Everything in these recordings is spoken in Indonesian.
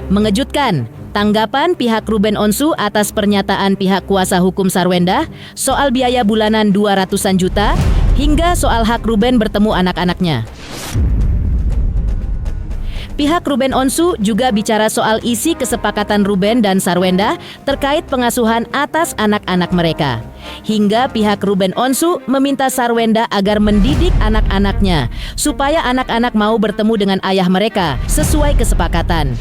Mengejutkan, tanggapan pihak Ruben Onsu atas pernyataan pihak kuasa hukum Sarwendah soal biaya bulanan 200-an juta hingga soal hak Ruben bertemu anak-anaknya. Pihak Ruben Onsu juga bicara soal isi kesepakatan Ruben dan Sarwendah terkait pengasuhan atas anak-anak mereka. Hingga pihak Ruben Onsu meminta Sarwendah agar mendidik anak-anaknya supaya anak-anak mau bertemu dengan ayah mereka sesuai kesepakatan.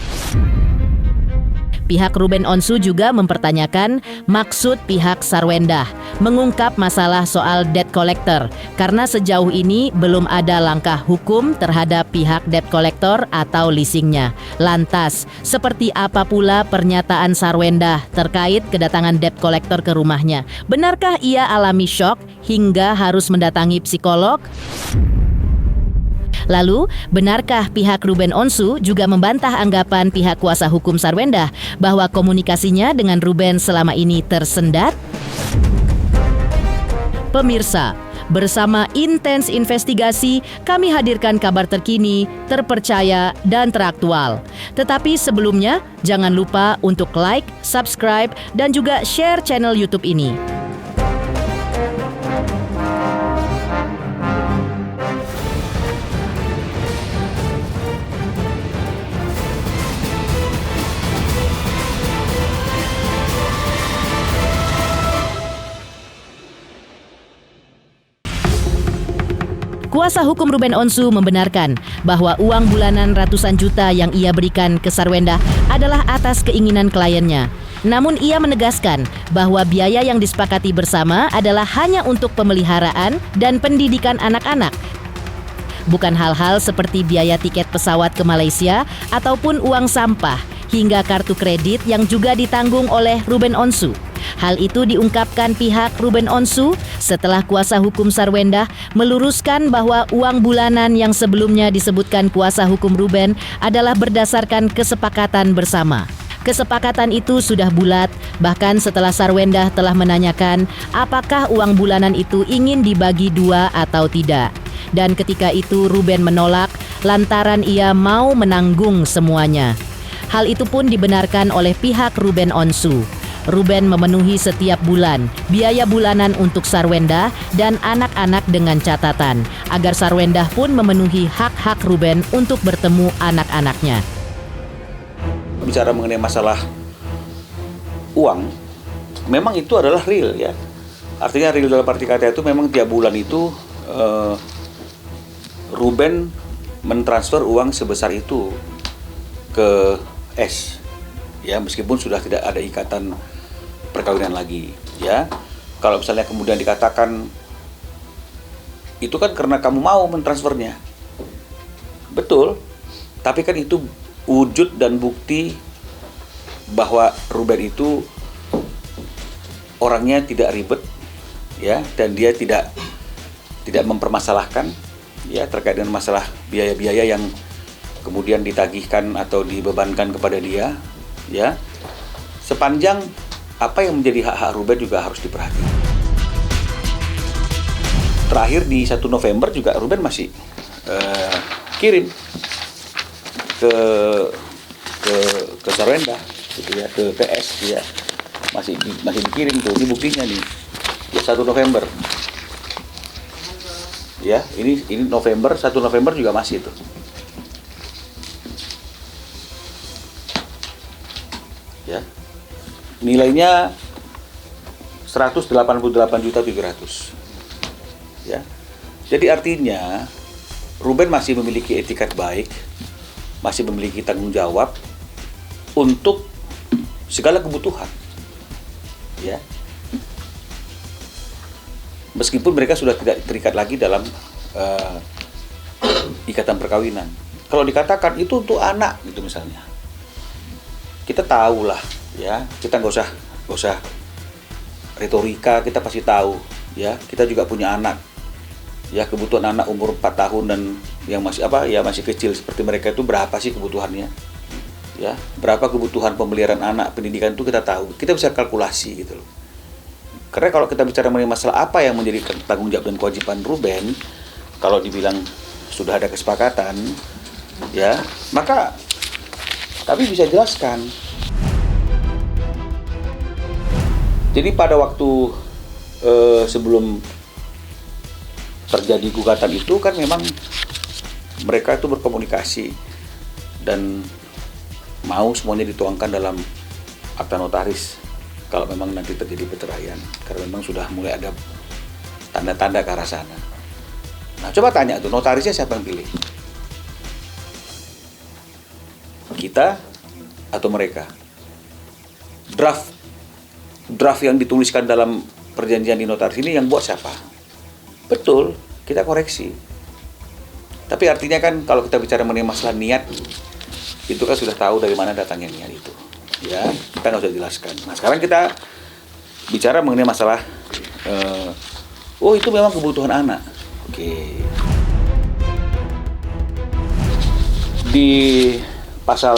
Pihak Ruben Onsu juga mempertanyakan maksud pihak Sarwendah mengungkap masalah soal debt collector karena sejauh ini belum ada langkah hukum terhadap pihak debt collector atau leasingnya. Lantas, seperti apa pula pernyataan Sarwendah terkait kedatangan debt collector ke rumahnya? Benarkah ia alami shock hingga harus mendatangi psikolog? Lalu, benarkah pihak Ruben Onsu juga membantah anggapan pihak kuasa hukum Sarwendah bahwa komunikasinya dengan Ruben selama ini tersendat? Pemirsa, bersama Intens Investigasi, kami hadirkan kabar terkini, terpercaya, dan teraktual. Tetapi sebelumnya, jangan lupa untuk like, subscribe, dan juga share channel YouTube ini. Kuasa hukum Ruben Onsu membenarkan bahwa uang bulanan ratusan juta yang ia berikan ke Sarwendah adalah atas keinginan kliennya. Namun ia menegaskan bahwa biaya yang disepakati bersama adalah hanya untuk pemeliharaan dan pendidikan anak-anak. Bukan hal-hal seperti biaya tiket pesawat ke Malaysia ataupun uang sampah hingga kartu kredit yang juga ditanggung oleh Ruben Onsu. Hal itu diungkapkan pihak Ruben Onsu setelah kuasa hukum Sarwendah meluruskan bahwa uang bulanan yang sebelumnya disebutkan kuasa hukum Ruben adalah berdasarkan kesepakatan bersama. Kesepakatan itu sudah bulat, bahkan setelah Sarwendah telah menanyakan apakah uang bulanan itu ingin dibagi dua atau tidak. Dan ketika itu Ruben menolak lantaran ia mau menanggung semuanya. Hal itu pun dibenarkan oleh pihak Ruben Onsu. Ruben memenuhi setiap bulan biaya bulanan untuk Sarwendah dan anak-anak dengan catatan agar Sarwendah pun memenuhi hak-hak Ruben untuk bertemu anak-anaknya. Bicara mengenai masalah uang, memang itu adalah real ya. Artinya real dalam arti kata itu memang tiap bulan itu Ruben mentransfer uang sebesar itu ke S. Ya, meskipun sudah tidak ada ikatan perkawinan lagi, ya. Kalau misalnya kemudian dikatakan itu kan karena kamu mau mentransfernya, betul. Tapi kan itu wujud dan bukti bahwa Ruben itu orangnya tidak ribet, ya, dan dia tidak mempermasalahkan, ya, terkait dengan masalah biaya-biaya yang kemudian ditagihkan atau dibebankan kepada dia, ya. Sepanjang apa yang menjadi hak-hak Ruben juga harus diperhatikan. Terakhir di 1 November juga Ruben masih kirim ke Sarwendah gitu ya, ke PS ya. Masih dikirim tuh, ini buktinya nih. Ya 1 November. Ya, ini November, 1 November juga masih itu. Ya. Nilainya 188.700.000. Ya. Jadi artinya Ruben masih memiliki etikat baik, masih memiliki tanggung jawab untuk segala kebutuhan. Ya. Meskipun mereka sudah tidak terikat lagi dalam ikatan perkawinan. Kalau dikatakan itu untuk anak gitu misalnya, kita tahu lah, ya, kita nggak usah retorika, kita pasti tahu, ya, kita juga punya anak, ya, kebutuhan anak umur 4 tahun dan yang masih kecil seperti mereka itu berapa sih kebutuhannya, ya, berapa kebutuhan pemeliharaan anak, pendidikan itu kita tahu, kita bisa kalkulasi gitu loh. Karena kalau kita bicara mengenai masalah apa yang menjadi tanggung jawab dan kewajiban Ruben, kalau dibilang sudah ada kesepakatan, ya, maka kami bisa jelaskan. Jadi pada waktu sebelum terjadi gugatan itu kan memang mereka itu berkomunikasi dan mau semuanya dituangkan dalam akta notaris kalau memang nanti terjadi perceraian, karena memang sudah mulai ada tanda-tanda ke arah sana. Nah, coba tanya tuh, notarisnya siapa yang pilih? Kita atau mereka? Draft yang dituliskan dalam perjanjian di notaris ini yang buat siapa? Betul, kita koreksi. Tapi artinya kan kalau kita bicara mengenai masalah niat, itu kan sudah tahu dari mana datangnya niat itu. Ya, kita nggak usah jelaskan. Nah, sekarang kita bicara mengenai masalah, itu memang kebutuhan anak. Oke. Di pasal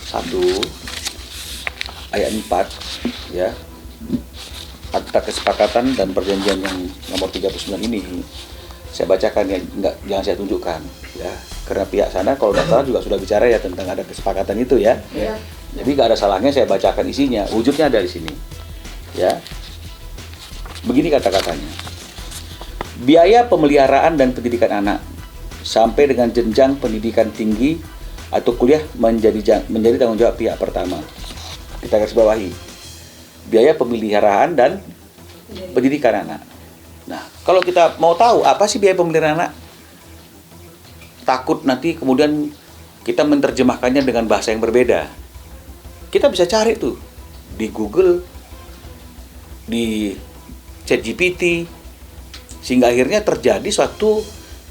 1 ayat 4 ya, akta kesepakatan dan perjanjian yang nomor 39 ini saya bacakan ya, jangan saya tunjukkan ya, karena pihak sana kalau tidak salah juga sudah bicara ya tentang ada kesepakatan itu ya. Iya. Jadi nggak ada salahnya saya bacakan isinya, wujudnya ada di sini ya. Begini kata-katanya: biaya pemeliharaan dan pendidikan anak sampai dengan jenjang pendidikan tinggi atau kuliah menjadi tanggung jawab pihak pertama. Kita garis bawahi, biaya pemeliharaan dan pendidikan anak. Nah, kalau kita mau tahu apa sih biaya pemeliharaan anak, takut nanti kemudian kita menerjemahkannya dengan bahasa yang berbeda. Kita bisa cari tuh di Google, di ChatGPT, sehingga akhirnya terjadi suatu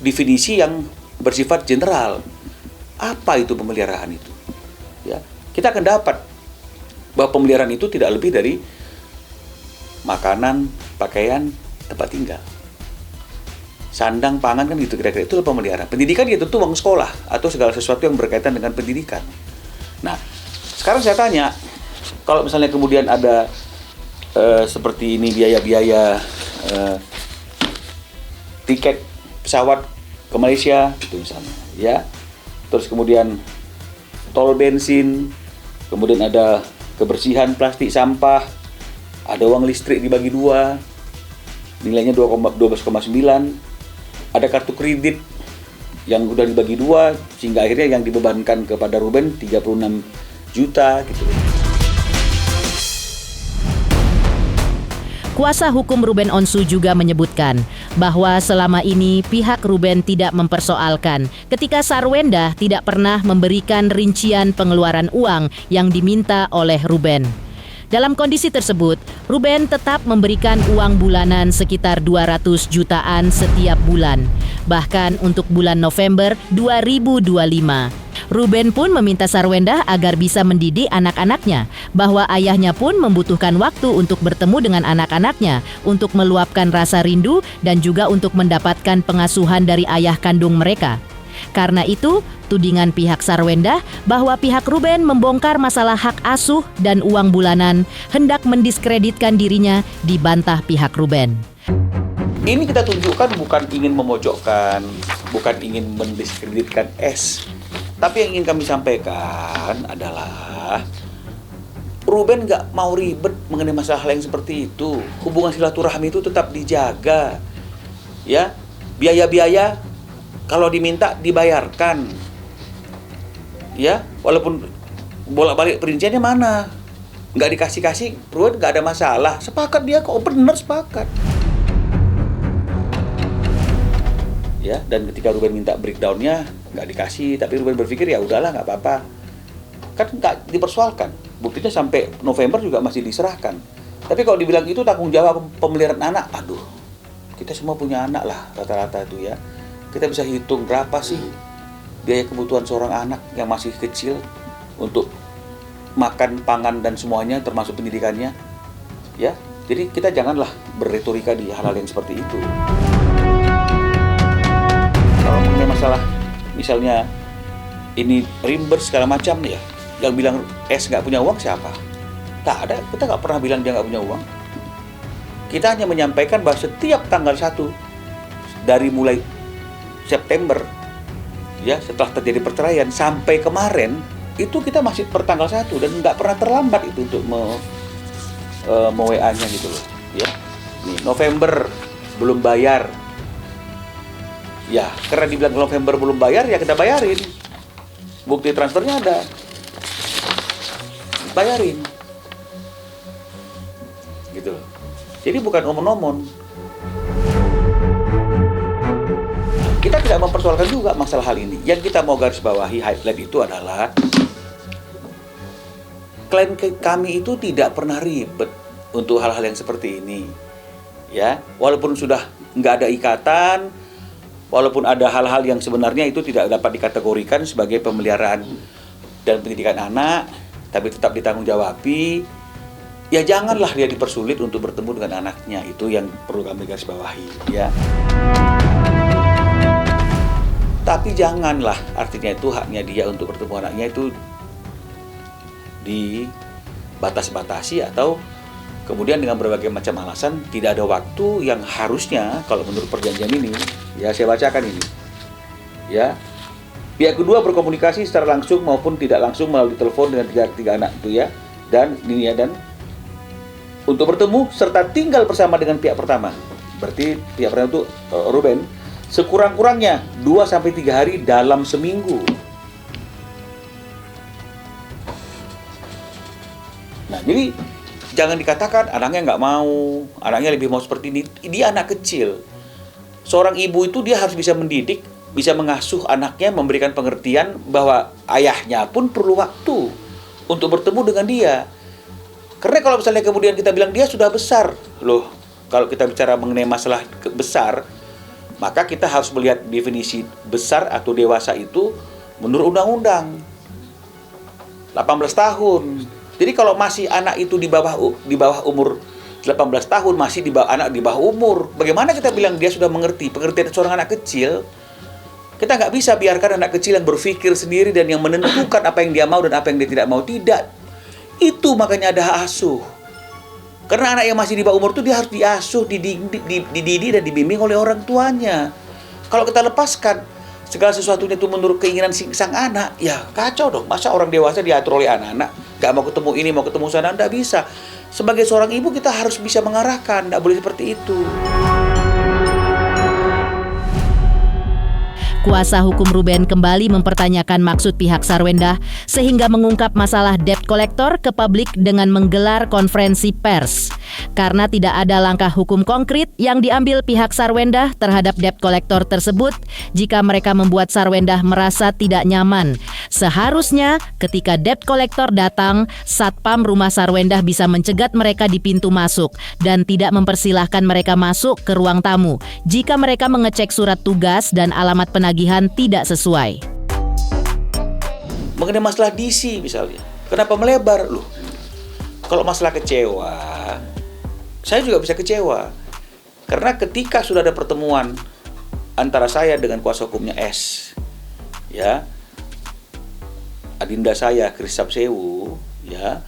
definisi yang bersifat general. Apa itu pemeliharaan itu? Ya, kita akan dapat bahwa pemeliharaan itu tidak lebih dari makanan, pakaian, tempat tinggal, sandang, pangan, kan gitu kira-kira. Itu pemeliharaan. Pendidikan ya tentu uang sekolah atau segala sesuatu yang berkaitan dengan pendidikan. Nah, sekarang saya tanya, kalau misalnya kemudian ada seperti ini biaya-biaya tiket pesawat ke Malaysia itu misalnya, ya. Terus kemudian tol bensin, kemudian ada kebersihan plastik sampah, ada uang listrik dibagi 2, nilainya 12,9, ada kartu kredit yang udah dibagi 2, sehingga akhirnya yang dibebankan kepada Ruben 36 juta gitu. Kuasa hukum Ruben Onsu juga menyebutkan bahwa selama ini pihak Ruben tidak mempersoalkan ketika Sarwenda tidak pernah memberikan rincian pengeluaran uang yang diminta oleh Ruben. Dalam kondisi tersebut, Ruben tetap memberikan uang bulanan sekitar 200 jutaan setiap bulan, bahkan untuk bulan November 2025. Ruben pun meminta Sarwenda agar bisa mendidik anak-anaknya, bahwa ayahnya pun membutuhkan waktu untuk bertemu dengan anak-anaknya, untuk meluapkan rasa rindu dan juga untuk mendapatkan pengasuhan dari ayah kandung mereka. Karena itu, tudingan pihak Sarwenda bahwa pihak Ruben membongkar masalah hak asuh dan uang bulanan hendak mendiskreditkan dirinya dibantah pihak Ruben. Ini kita tunjukkan bukan ingin memojokkan, bukan ingin mendiskreditkan S. Tapi yang ingin kami sampaikan adalah Ruben nggak mau ribet mengenai masalah yang seperti itu. Hubungan silaturahmi itu tetap dijaga. Ya, biaya-biaya kalau diminta dibayarkan. Ya, walaupun bolak-balik perinciannya mana, nggak dikasih-kasih, Ruben nggak ada masalah. Sepakat dia kok, bener sepakat. Ya, dan ketika Ruben minta breakdown-nya nggak dikasih, tapi Ruben berpikir ya udahlah nggak apa-apa, kan nggak dipersoalkan. Buktinya sampai November juga masih diserahkan. Tapi kalau dibilang itu tanggung jawab pemeliharaan anak, aduh, kita semua punya anak lah rata-rata itu ya. Kita bisa hitung berapa sih biaya kebutuhan seorang anak yang masih kecil untuk makan, pangan dan semuanya termasuk pendidikannya. Ya, jadi kita janganlah berretorika di hal-hal yang seperti itu. Kalau mengenai masalah misalnya ini reimburse segala macam ya, yang bilang S nggak punya uang siapa? Tak ada, kita nggak pernah bilang dia nggak punya uang. Kita hanya menyampaikan bahwa setiap tanggal 1 dari mulai September ya setelah terjadi perceraian sampai kemarin itu kita masih per tanggal 1 dan nggak pernah terlambat itu untuk WA-nya gitu loh, ya. Nih, November belum bayar. Ya, karena dibilang November belum bayar, ya kita bayarin. Bukti transfernya ada. Bayarin. Gitu loh. Jadi bukan omon-omon. Kita tidak mempersoalkan juga masalah hal ini. Yang kita mau garis bawahi highlight itu adalah klien kami itu tidak pernah ribet untuk hal-hal yang seperti ini. Ya, walaupun sudah nggak ada ikatan, walaupun ada hal-hal yang sebenarnya itu tidak dapat dikategorikan sebagai pemeliharaan dan pendidikan anak, tapi tetap ditanggung-jawabi, ya janganlah dia dipersulit untuk bertemu dengan anaknya. Itu yang perlu kami garis bawahi, ya. Tapi janganlah artinya itu haknya dia untuk bertemu anaknya itu dibatas-batasi atau kemudian dengan berbagai macam alasan tidak ada waktu yang harusnya kalau menurut perjanjian ini, ya saya bacakan ini. Ya. Pihak kedua berkomunikasi secara langsung maupun tidak langsung melalui telepon dengan tiga anak itu ya. Dan ini ya, dan untuk bertemu serta tinggal bersama dengan pihak pertama. Berarti pihak pertama itu Ruben sekurang-kurangnya 2-3 hari dalam seminggu. Nah, jadi jangan dikatakan anaknya nggak mau, anaknya lebih mau seperti ini. Dia anak kecil. Seorang ibu itu dia harus bisa mendidik, bisa mengasuh anaknya, memberikan pengertian bahwa ayahnya pun perlu waktu untuk bertemu dengan dia. Karena kalau misalnya kemudian kita bilang dia sudah besar, loh, kalau kita bicara mengenai masalah besar, maka kita harus melihat definisi besar atau dewasa itu menurut undang-undang 18 tahun. Jadi kalau masih anak itu di bawah umur 18 tahun, masih anak di bawah umur, bagaimana kita bilang dia sudah mengerti? Pengertian seorang anak kecil, kita nggak bisa biarkan anak kecil yang berpikir sendiri dan yang menentukan apa yang dia mau dan apa yang dia tidak mau. Tidak. Itu makanya ada hak asuh. Karena anak yang masih di bawah umur itu dia harus diasuh, dididik dan dibimbing oleh orang tuanya. Kalau kita lepaskan segala sesuatunya itu menurut keinginan sang anak, ya kacau dong. Masa orang dewasa diatur oleh anak-anak, gak mau ketemu ini, mau ketemu sana, nggak bisa. Sebagai seorang ibu kita harus bisa mengarahkan, nggak boleh seperti itu. Kuasa hukum Ruben kembali mempertanyakan maksud pihak Sarwenda sehingga mengungkap masalah debt collector ke publik dengan menggelar konferensi pers. Karena tidak ada langkah hukum konkret yang diambil pihak Sarwenda terhadap debt collector tersebut jika mereka membuat Sarwenda merasa tidak nyaman. Seharusnya ketika debt collector datang, Satpam rumah Sarwenda bisa mencegat mereka di pintu masuk dan tidak mempersilahkan mereka masuk ke ruang tamu jika mereka mengecek surat tugas dan alamat penagihan tidak sesuai. Mengenai masalah DC misalnya, kenapa melebar? Loh, kalau masalah kecewa, saya juga bisa kecewa. Karena ketika sudah ada pertemuan antara saya dengan kuasa hukumnya S, ya, adinda saya Kris Sapsewu, ya,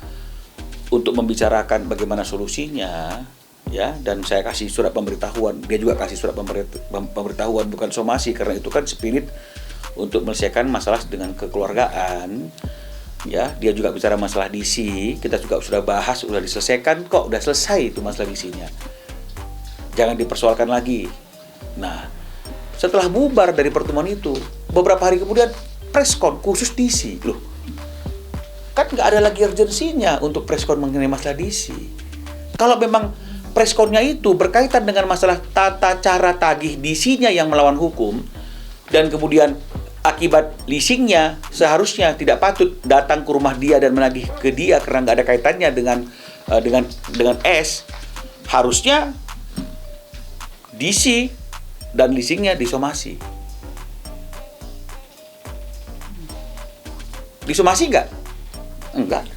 untuk membicarakan bagaimana solusinya, ya, dan saya kasih surat pemberitahuan, dia juga kasih surat pemberitahuan, bukan somasi, karena itu kan spirit untuk menyelesaikan masalah dengan kekeluargaan. Ya, dia juga bicara masalah DC, kita juga sudah bahas, sudah diselesaikan kok, udah selesai itu masalah DC-nya. Jangan dipersoalkan lagi. Nah, setelah bubar dari pertemuan itu, beberapa hari kemudian preskon khusus DC. Loh, kan nggak ada lagi urgensinya untuk preskon mengenai masalah DC. Kalau memang preskonnya itu berkaitan dengan masalah tata cara tagih DC-nya yang melawan hukum, dan kemudian akibat leasingnya seharusnya tidak patut datang ke rumah dia dan menagih ke dia karena nggak ada kaitannya dengan S, harusnya DC dan leasingnya disomasi. Disomasi nggak? Enggak.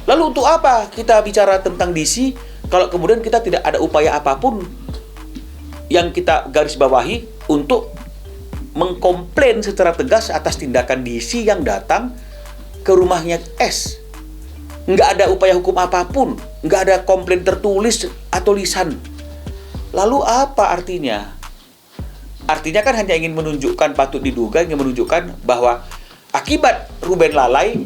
Lalu untuk apa kita bicara tentang DC kalau kemudian kita tidak ada upaya apapun yang kita garis bawahi untuk mengkomplain secara tegas atas tindakan DC yang datang ke rumahnya S. Nggak ada upaya hukum apapun, nggak ada komplain tertulis atau lisan. Lalu apa artinya? Artinya kan hanya ingin menunjukkan, patut diduga ingin menunjukkan bahwa akibat Ruben lalai,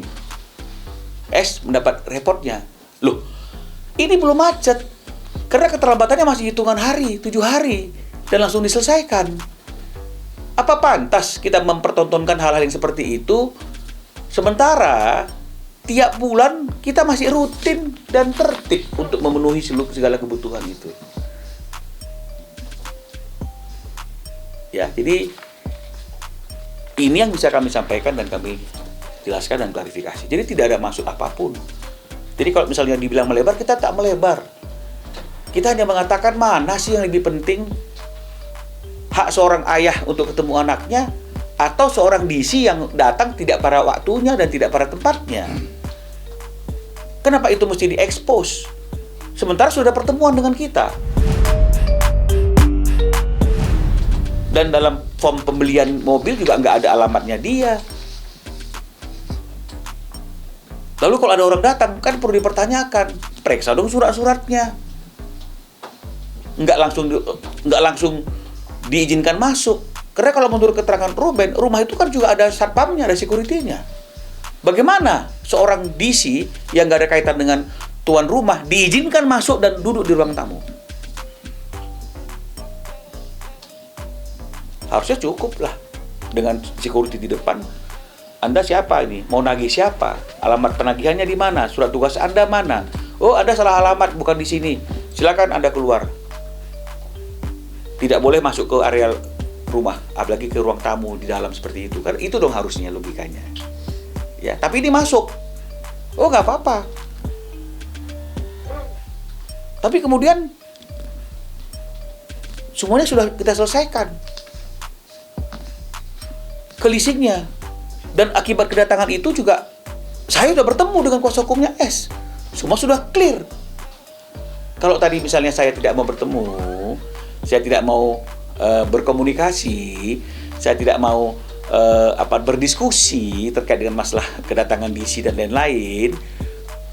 S mendapat reportnya. Loh, ini belum macet. Karena keterlambatannya masih hitungan hari, 7 hari. Dan langsung diselesaikan. Apa pantas kita mempertontonkan hal-hal yang seperti itu, sementara tiap bulan kita masih rutin dan tertib untuk memenuhi segala kebutuhan itu. Ya, jadi ini yang bisa kami sampaikan dan kami jelaskan dan klarifikasi. Jadi tidak ada maksud apapun. Jadi kalau misalnya dibilang melebar, kita tak melebar. Kita hanya mengatakan mana sih yang lebih penting, hak seorang ayah untuk ketemu anaknya, atau seorang DC yang datang tidak pada waktunya dan tidak pada tempatnya. Kenapa itu mesti diekspos? Sementara sudah pertemuan dengan kita. Dan dalam form pembelian mobil juga nggak ada alamatnya dia. Lalu kalau ada orang datang, kan perlu dipertanyakan. Periksa dong surat-suratnya. Nggak langsung diizinkan masuk. Karena kalau menurut keterangan Ruben, rumah itu kan juga ada satpamnya, ada security-nya. Bagaimana seorang DC yang nggak ada kaitan dengan tuan rumah diizinkan masuk dan duduk di ruang tamu? Harusnya cukup lah dengan security di depan. Anda siapa ini? Mau nagih siapa? Alamat penagihannya di mana? Surat tugas Anda mana? Oh, Anda salah alamat, bukan di sini. Silakan Anda keluar. Tidak boleh masuk ke area rumah, apalagi ke ruang tamu di dalam seperti itu. Kan itu dong harusnya logikanya. Ya, tapi ini masuk. Oh, nggak apa-apa. Tapi kemudian semuanya sudah kita selesaikan. Kelisingnya. Dan akibat kedatangan itu juga saya sudah bertemu dengan kuasa hukumnya S. Semua sudah clear. Kalau tadi misalnya saya tidak mau bertemu, saya tidak mau berkomunikasi, saya tidak mau berdiskusi terkait dengan masalah kedatangan DC dan lain-lain,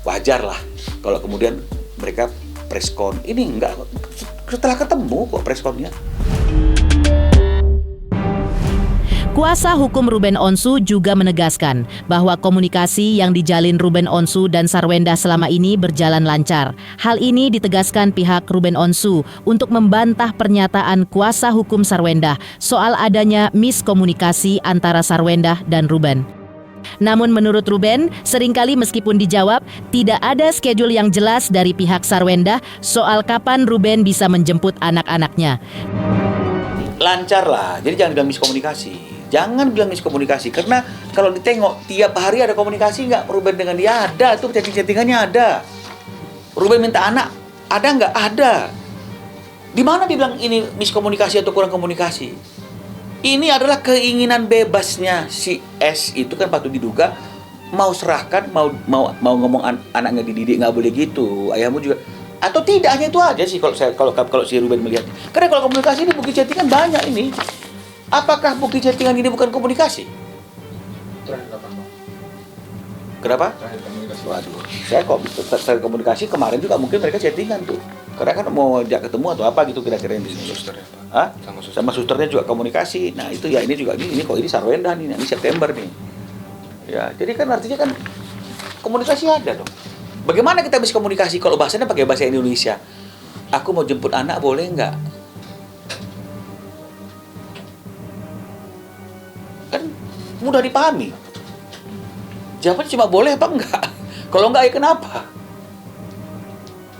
wajar lah kalau kemudian mereka preskon. Ini enggak, setelah ketemu kok preskonnya. Kuasa hukum Ruben Onsu juga menegaskan bahwa komunikasi yang dijalin Ruben Onsu dan Sarwenda selama ini berjalan lancar. Hal ini ditegaskan pihak Ruben Onsu untuk membantah pernyataan kuasa hukum Sarwenda soal adanya miskomunikasi antara Sarwenda dan Ruben. Namun menurut Ruben, seringkali meskipun dijawab, tidak ada schedule yang jelas dari pihak Sarwenda soal kapan Ruben bisa menjemput anak-anaknya. Lancar lah, jadi jangan bilang miskomunikasi. Jangan bilang miskomunikasi, karena kalau ditengok tiap hari ada komunikasi nggak Ruben dengan dia? Ada, tuh chatting-chattingannya ada. Ruben minta anak, ada nggak? Ada. Di mana dibilang ini miskomunikasi atau kurang komunikasi? Ini adalah keinginan bebasnya si S itu kan patut diduga mau serahkan, mau ngomong anaknya dididik, nggak boleh gitu. Ayahmu juga, atau tidak, hanya itu aja sih kalau si Ruben melihat. Karena kalau komunikasi ini bukti chattingan banyak ini. Apakah bukti chattingan ini bukan komunikasi? Terakhir kapan, Bang? Kenapa? Terakhir komunikasi. Waduh, saya kok terakhir komunikasi kemarin juga mungkin mereka chattingan tuh. Karena kan mau ajak ketemu atau apa gitu kira-kira yang Sama suster ya, Pak? Hah? Sama suster. Sama susternya juga komunikasi. Nah itu ya, ini juga ini kok ini Sarwenda nih, ini September nih. Ya, jadi kan artinya kan komunikasi ada dong. Bagaimana kita bisa komunikasi kalau bahasanya pakai bahasa Indonesia? Aku mau jemput anak, boleh nggak? Kan mudah dipahami. Jawabannya cuma boleh apa enggak? Kalau enggak ya kenapa?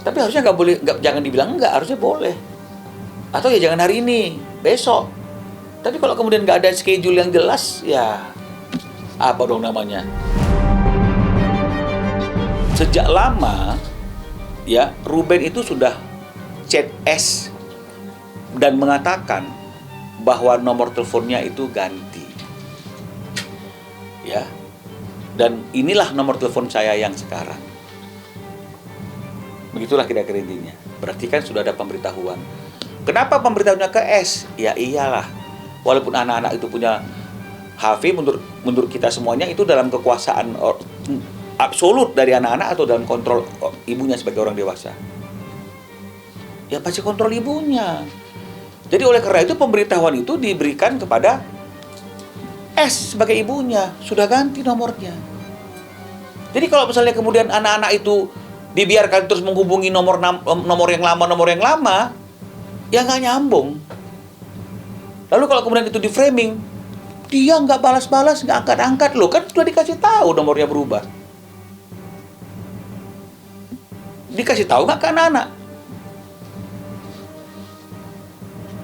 Tapi harusnya nggak boleh, jangan dibilang enggak, harusnya boleh. Atau ya jangan hari ini, besok. Tapi kalau kemudian nggak ada schedule yang jelas, ya apa dong namanya? Sejak lama, ya Ruben itu sudah chat S dan mengatakan bahwa nomor teleponnya itu ganti. Ya, dan inilah nomor telepon saya yang sekarang. Begitulah kira-kira intinya. Berarti kan sudah ada pemberitahuan. Kenapa pemberitahuannya ke S? Ya iyalah, walaupun anak-anak itu punya HV, menurut kita semuanya itu dalam kekuasaan absolut dari anak-anak atau dalam kontrol ibunya sebagai orang dewasa. Ya pasti kontrol ibunya. Jadi oleh karena itu pemberitahuan itu diberikan kepada S sebagai ibunya, sudah ganti nomornya. Jadi kalau misalnya kemudian anak-anak itu dibiarkan terus menghubungi nomor yang lama, ya nggak nyambung. Lalu kalau kemudian itu di framing, dia nggak balas-balas, nggak angkat-angkat, loh kan sudah dikasih tahu nomornya berubah. Dikasih tahu nggak ke anak-anak?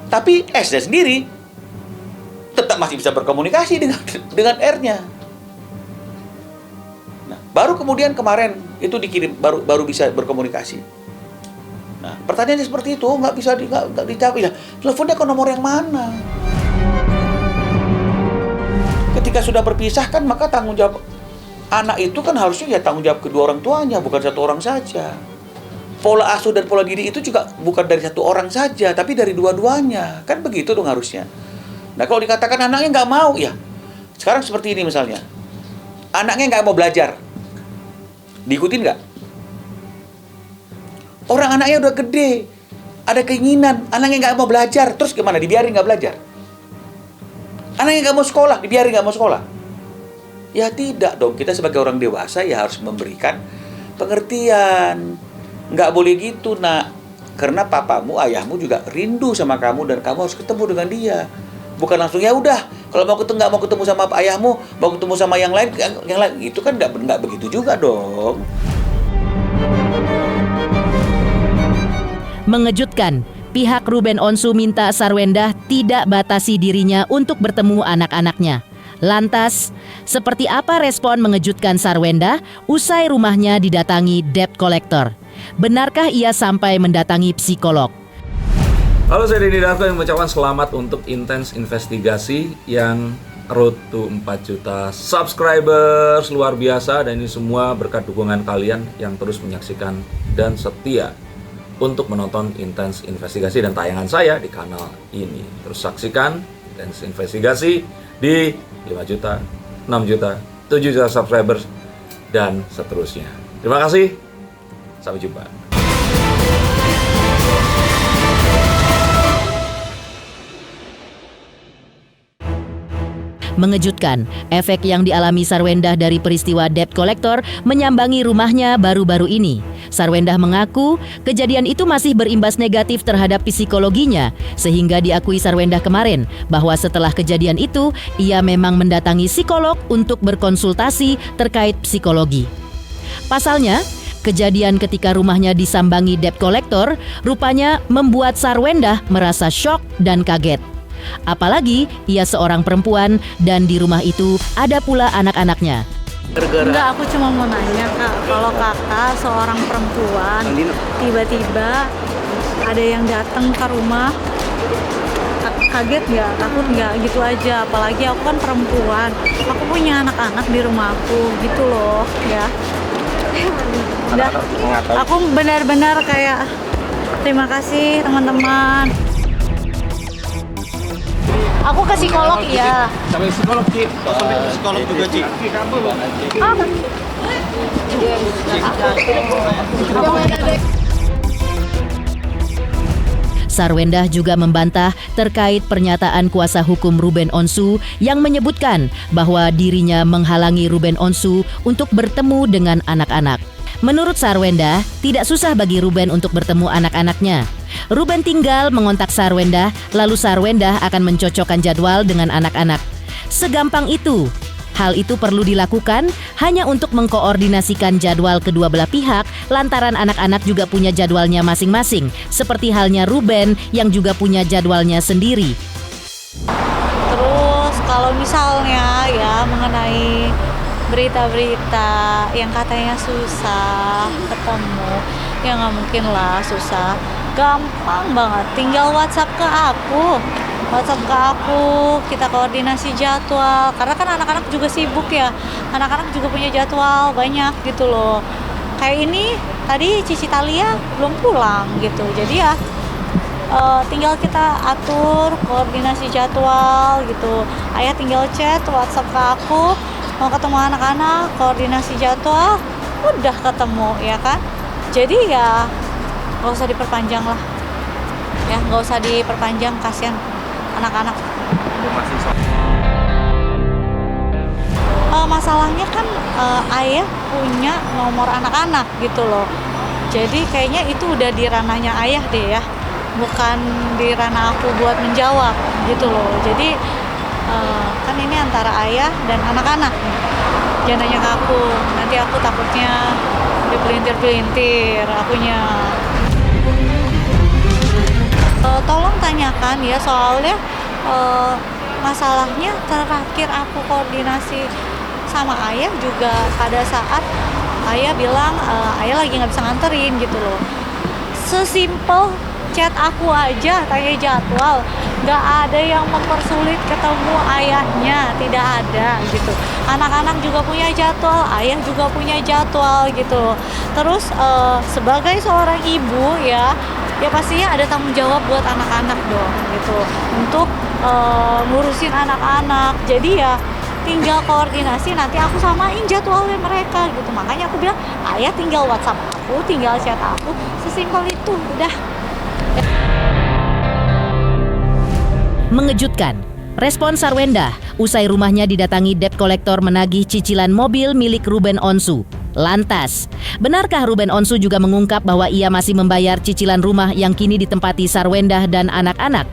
Tapi S-nya sendiri tetap masih bisa berkomunikasi dengan R-nya. Nah, baru kemudian kemarin itu dikirim, baru bisa berkomunikasi. Nah, pertanyaannya seperti itu, nggak dijawab. Ya, teleponnya ke nomor yang mana? Ketika sudah berpisah kan, maka tanggung jawab anak itu kan harusnya ya tanggung jawab kedua orang tuanya, bukan satu orang saja. Pola asuh dan pola didik itu juga bukan dari satu orang saja, tapi dari dua-duanya. Kan begitu dong harusnya. Nah, kalau dikatakan anaknya nggak mau, ya sekarang seperti ini misalnya. Anaknya nggak mau belajar. Diikutin nggak? Orang anaknya udah gede, ada keinginan, anaknya nggak mau belajar, terus gimana? Dibiarin nggak belajar? Anaknya nggak mau sekolah, dibiarin nggak mau sekolah? Ya tidak dong, kita sebagai orang dewasa ya harus memberikan pengertian. Nggak boleh gitu, nak. Karena papamu, ayahmu juga rindu sama kamu dan kamu harus ketemu dengan dia. Bukan langsung ya udah, kalau nggak mau ketemu sama ayahmu, mau ketemu sama yang lain, itu kan nggak begitu juga dong. Mengejutkan, pihak Ruben Onsu minta Sarwendah tidak batasi dirinya untuk bertemu anak-anaknya. Lantas, seperti apa respon mengejutkan Sarwendah usai rumahnya didatangi debt collector? Benarkah ia sampai mendatangi psikolog? Halo, saya Denny Darko yang mengucapkan selamat untuk Intens Investigasi yang road to 4 juta subscribers, luar biasa. Dan ini semua berkat dukungan kalian yang terus menyaksikan dan setia untuk menonton Intens Investigasi dan tayangan saya di kanal ini. Terus saksikan Intens Investigasi di 5 juta, 6 juta, 7 juta subscribers dan seterusnya. Terima kasih. Sampai jumpa. Mengejutkan, efek yang dialami Sarwendah dari peristiwa debt collector menyambangi rumahnya baru-baru ini. Sarwendah mengaku kejadian itu masih berimbas negatif terhadap psikologinya, sehingga diakui Sarwendah kemarin bahwa setelah kejadian itu, ia memang mendatangi psikolog untuk berkonsultasi terkait psikologi. Pasalnya, kejadian ketika rumahnya disambangi debt collector rupanya membuat Sarwendah merasa syok dan kaget. Apalagi ia seorang perempuan dan di rumah itu ada pula anak-anaknya. Enggak, aku cuma mau nanya Kak, kalau kakak seorang perempuan tiba-tiba ada yang datang ke rumah, kaget nggak? Takut nggak? Gitu aja, apalagi aku kan perempuan, aku punya anak-anak di rumahku gitu loh ya. Udah, aku benar-benar kayak terima kasih teman-teman. Aku ke psikolog ya. Sampai psikolog, Ci. Sampai ke psikolog juga, Ci. Sarwendah juga membantah terkait pernyataan kuasa hukum Ruben Onsu yang menyebutkan bahwa dirinya menghalangi Ruben Onsu untuk bertemu dengan anak-anak. Menurut Sarwendah, tidak susah bagi Ruben untuk bertemu anak-anaknya. Ruben tinggal mengontak Sarwendah, lalu Sarwendah akan mencocokkan jadwal dengan anak-anak. Segampang itu. Hal itu perlu dilakukan hanya untuk mengkoordinasikan jadwal kedua belah pihak, lantaran anak-anak juga punya jadwalnya masing-masing, seperti halnya Ruben yang juga punya jadwalnya sendiri. Terus kalau misalnya ya mengenai berita-berita yang katanya susah ketemu, ya nggak mungkin lah susah, gampang banget, tinggal WhatsApp ke aku, kita koordinasi jadwal, karena kan anak-anak juga sibuk ya, anak-anak juga punya jadwal banyak gitu loh. Kayak ini tadi Cici Talia belum pulang gitu, jadi ya tinggal kita atur koordinasi jadwal gitu. Ayah tinggal chat WhatsApp ke aku, mau ketemu anak-anak, koordinasi jadwal, udah ketemu ya kan. Jadi ya gak usah diperpanjang lah. ya, nggak usah diperpanjang, kasihan anak-anak. Masalahnya kan ayah punya nomor anak-anak gitu loh. Jadi kayaknya itu udah di ranahnya ayah deh ya, bukan di ranah aku buat menjawab gitu loh. Jadi kan ini antara ayah dan anak-anak nih. Jangan nanya ke aku, nanti aku takutnya dipelintir-pelintir akunya. Tolong tanyakan ya, soalnya masalahnya terakhir aku koordinasi sama ayah juga pada saat ayah bilang ayah lagi nggak bisa nganterin gitu loh. Sesimpel chat aku aja tanya jadwal, nggak ada yang mempersulit ketemu ayahnya, tidak ada gitu. Anak-anak juga punya jadwal, ayah juga punya jadwal gitu loh. Terus sebagai seorang ibu ya pastinya ada tanggung jawab buat anak-anak dong gitu, untuk ngurusin anak-anak. Jadi ya tinggal koordinasi, nanti aku samain jadwalnya mereka gitu. Makanya aku bilang ayah tinggal WhatsApp aku, tinggal chat aku, sesimpel itu udah. Mengejutkan, respon Sarwenda usai rumahnya didatangi debt collector menagih cicilan mobil milik Ruben Onsu. Lantas, benarkah Ruben Onsu juga mengungkap bahwa ia masih membayar cicilan rumah yang kini ditempati Sarwenda dan anak-anak?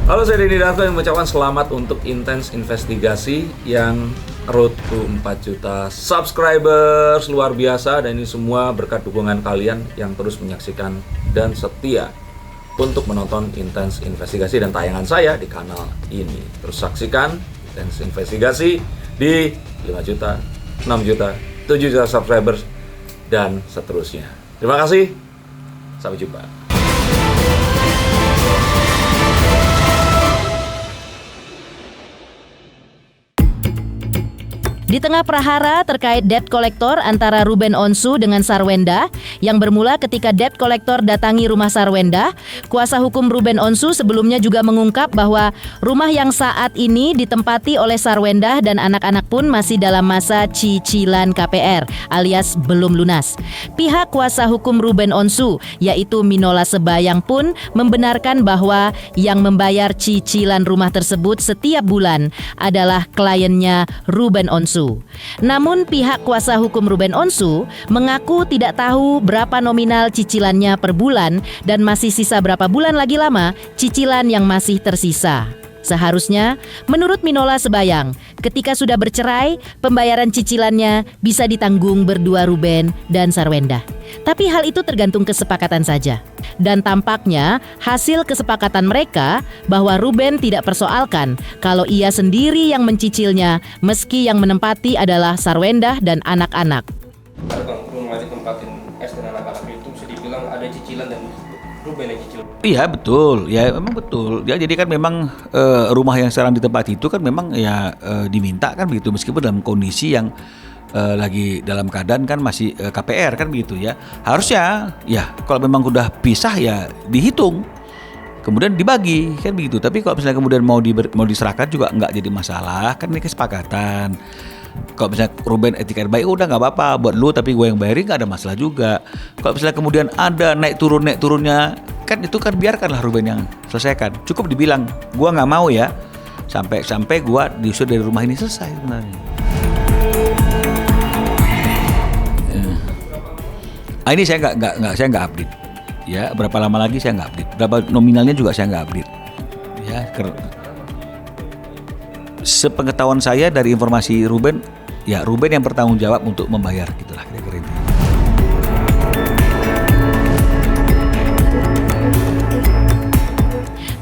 Halo, saya Denny Darto yang mengucapkan selamat untuk Intens Investigasi yang road to 4 juta subscribers, luar biasa. Dan ini semua berkat dukungan kalian yang terus menyaksikan dan setia untuk menonton Intens Investigasi dan tayangan saya di kanal ini. Terus saksikan Intens Investigasi di 5 juta, 6 juta, 7 juta subscribers dan seterusnya. Terima kasih, sampai jumpa. Di tengah prahara terkait debt collector antara Ruben Onsu dengan Sarwenda yang bermula ketika debt collector datangi rumah Sarwenda, kuasa hukum Ruben Onsu sebelumnya juga mengungkap bahwa rumah yang saat ini ditempati oleh Sarwenda dan anak-anak pun masih dalam masa cicilan KPR alias belum lunas. Pihak kuasa hukum Ruben Onsu yaitu Minola Sebayang pun membenarkan bahwa yang membayar cicilan rumah tersebut setiap bulan adalah kliennya Ruben Onsu. Namun pihak kuasa hukum Ruben Onsu mengaku tidak tahu berapa nominal cicilannya per bulan dan masih sisa berapa bulan lagi lama cicilan yang masih tersisa. Seharusnya, menurut Minola Sebayang, ketika sudah bercerai, pembayaran cicilannya bisa ditanggung berdua Ruben dan Sarwenda. Tapi hal itu tergantung kesepakatan saja. Dan tampaknya hasil kesepakatan mereka bahwa Ruben tidak persoalkan kalau ia sendiri yang mencicilnya meski yang menempati adalah Sarwenda dan anak-anak. Bang, rumah ditempatin S dan anak-anak itu bisa dibilang ada cicilan dan Ruben yang cicil. Iya betul, ya memang betul. Ya jadi kan memang rumah yang sekarang ditempati itu kan memang ya diminta kan begitu, meskipun dalam kondisi yang lagi dalam keadaan kan masih KPR kan begitu ya. Harusnya ya kalau memang udah pisah ya dihitung, kemudian dibagi kan begitu. Tapi kalau misalnya kemudian mau diserahkan juga nggak jadi masalah, kan ini kesepakatan. Kalau misalnya Ruben etika baik udah nggak apa-apa buat lu, tapi gue yang bayarin nggak ada masalah juga. Kalau misalnya kemudian ada naik turunnya kan itu kan biarkanlah Ruben yang selesaikan. Cukup dibilang gue nggak mau ya sampai gue diusir dari rumah ini, selesai sebenarnya. Ini saya nggak update ya, berapa lama lagi saya nggak update, berapa nominalnya juga saya nggak update ya. Sepengetahuan saya dari informasi Ruben, ya Ruben yang bertanggung jawab untuk membayar, gitulah kira-kira itu.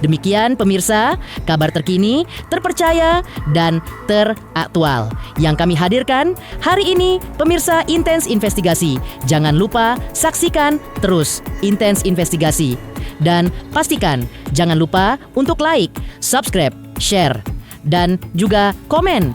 Demikian pemirsa, kabar terkini, terpercaya, dan teraktual yang kami hadirkan hari ini. Pemirsa Intens Investigasi, jangan lupa saksikan terus Intens Investigasi. Dan pastikan jangan lupa untuk like, subscribe, share, dan juga komen